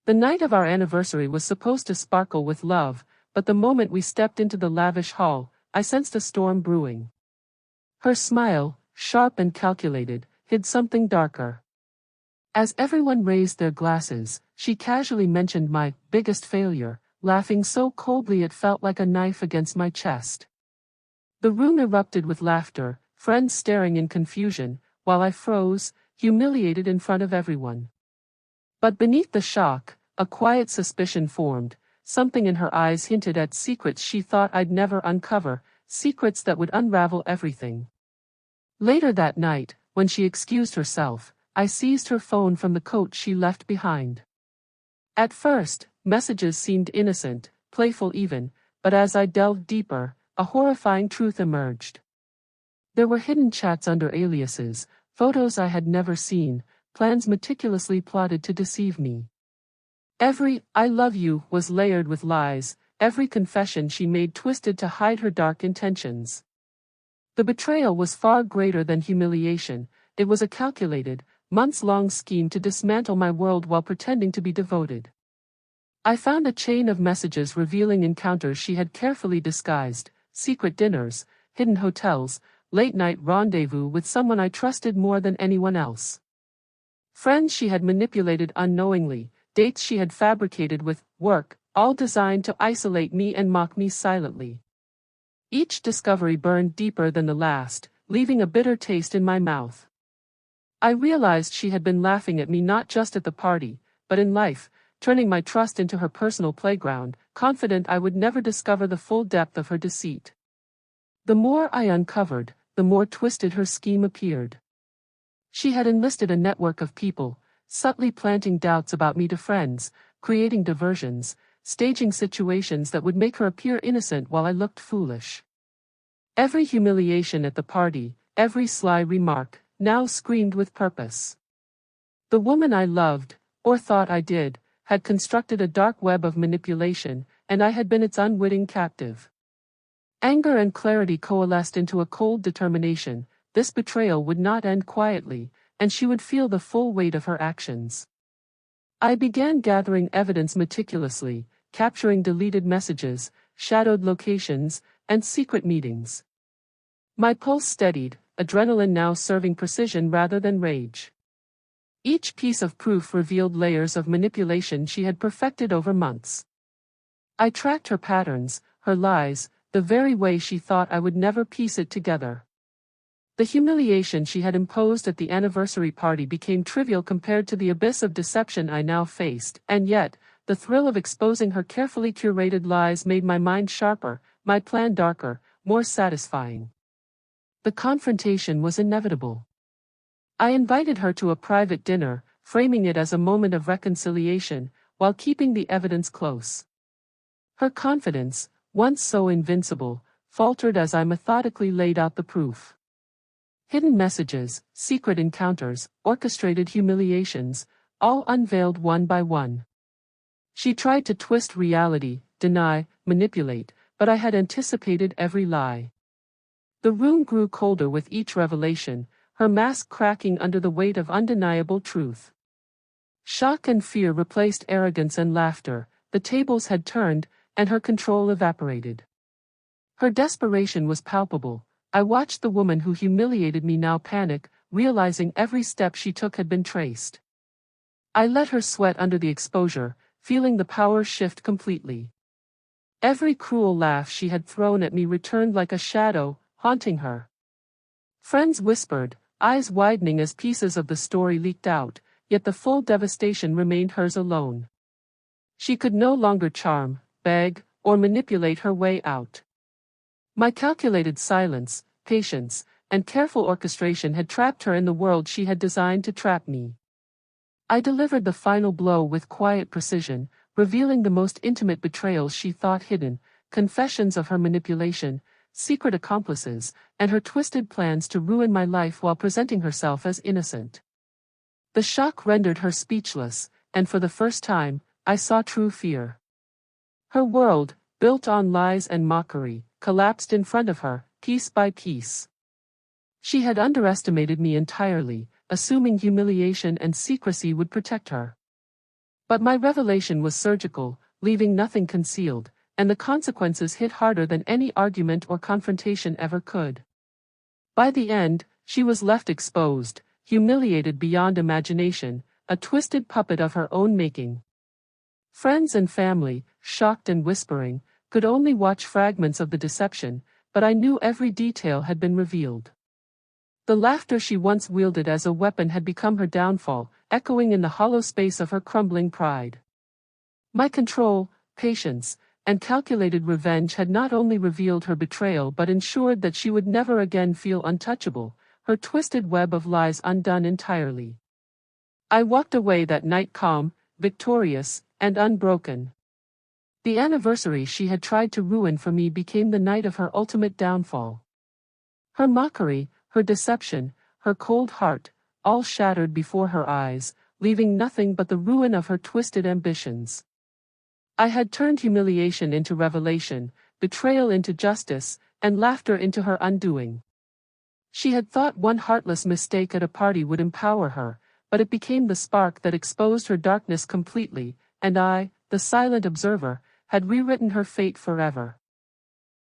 The night of our anniversary was supposed to sparkle with love, but the moment we stepped into the lavish hall, I sensed a storm brewing. Her smile, sharp and calculated, hid something darker. As everyone raised their glasses, she casually mentioned my biggest failure, laughing so coldly it felt like a knife against my chest. The room erupted with laughter, friends staring in confusion, while I froze, humiliated in front of everyone. But beneath the shock, a quiet suspicion formed. Something in her eyes hinted at secrets she thought I'd never uncover, secrets that would unravel everything. Later that night, when she excused herself, I seized her phone from the coat she left behind. At first, messages seemed innocent, playful even, but as I delved deeper, a horrifying truth emerged. There were hidden chats under aliases, photos I had never seen, plans meticulously plotted to deceive me. Every "I love you" was layered with lies, every confession she made twisted to hide her dark intentions. The betrayal was far greater than humiliation, it was a calculated, months-long scheme to dismantle my world while pretending to be devoted. I found a chain of messages revealing encounters she had carefully disguised, secret dinners, hidden hotels, late-night rendezvous with someone I trusted more than anyone else. Friends she had manipulated unknowingly, dates she had fabricated with work, all designed to isolate me and mock me silently. Each discovery burned deeper than the last, leaving a bitter taste in my mouth. I realized she had been laughing at me not just at the party, but in life, turning my trust into her personal playground, confident I would never discover the full depth of her deceit. The more I uncovered, the more twisted her scheme appeared. She had enlisted a network of people, subtly planting doubts about me to friends, creating diversions, staging situations that would make her appear innocent while I looked foolish. Every humiliation at the party, every sly remark, now screamed with purpose. The woman I loved, or thought I did, had constructed a dark web of manipulation, and I had been its unwitting captive. Anger and clarity coalesced into a cold determination. This betrayal would not end quietly, and she would feel the full weight of her actions. I began gathering evidence meticulously, capturing deleted messages, shadowed locations, and secret meetings. My pulse steadied, adrenaline now serving precision rather than rage. Each piece of proof revealed layers of manipulation she had perfected over months. I tracked her patterns, her lies, the very way she thought I would never piece it together. The humiliation she had imposed at the anniversary party became trivial compared to the abyss of deception I now faced, and yet, the thrill of exposing her carefully curated lies made my mind sharper, my plan darker, more satisfying. The confrontation was inevitable. I invited her to a private dinner, framing it as a moment of reconciliation, while keeping the evidence close. Her confidence, once so invincible, faltered as I methodically laid out the proof. Hidden messages, secret encounters, orchestrated humiliations, all unveiled one by one. She tried to twist reality, deny, manipulate, but I had anticipated every lie. The room grew colder with each revelation, her mask cracking under the weight of undeniable truth. Shock and fear replaced arrogance and laughter, the tables had turned, and her control evaporated. Her desperation was palpable. I watched the woman who humiliated me now panic, realizing every step she took had been traced. I let her sweat under the exposure, feeling the power shift completely. Every cruel laugh she had thrown at me returned like a shadow, haunting her. Friends whispered, eyes widening as pieces of the story leaked out, yet the full devastation remained hers alone. She could no longer charm, beg, or manipulate her way out. My calculated silence, patience, and careful orchestration had trapped her in the world she had designed to trap me. I delivered the final blow with quiet precision, revealing the most intimate betrayals she thought hidden, confessions of her manipulation, secret accomplices, and her twisted plans to ruin my life while presenting herself as innocent. The shock rendered her speechless, and for the first time, I saw true fear. Her world, built on lies and mockery, collapsed in front of her, piece by piece. She had underestimated me entirely, assuming humiliation and secrecy would protect her. But my revelation was surgical, leaving nothing concealed, and the consequences hit harder than any argument or confrontation ever could. By the end, she was left exposed, humiliated beyond imagination, a twisted puppet of her own making. Friends and family, shocked and whispering, could only watch fragments of the deception, but I knew every detail had been revealed. The laughter she once wielded as a weapon had become her downfall, echoing in the hollow space of her crumbling pride. My control, patience, and calculated revenge had not only revealed her betrayal but ensured that she would never again feel untouchable, her twisted web of lies undone entirely. I walked away that night calm, victorious, and unbroken. The anniversary she had tried to ruin for me became the night of her ultimate downfall. Her mockery, her deception, her cold heart, all shattered before her eyes, leaving nothing but the ruin of her twisted ambitions. I had turned humiliation into revelation, betrayal into justice, and laughter into her undoing. She had thought one heartless mistake at a party would empower her, but it became the spark that exposed her darkness completely, and I, the silent observer, had rewritten her fate forever.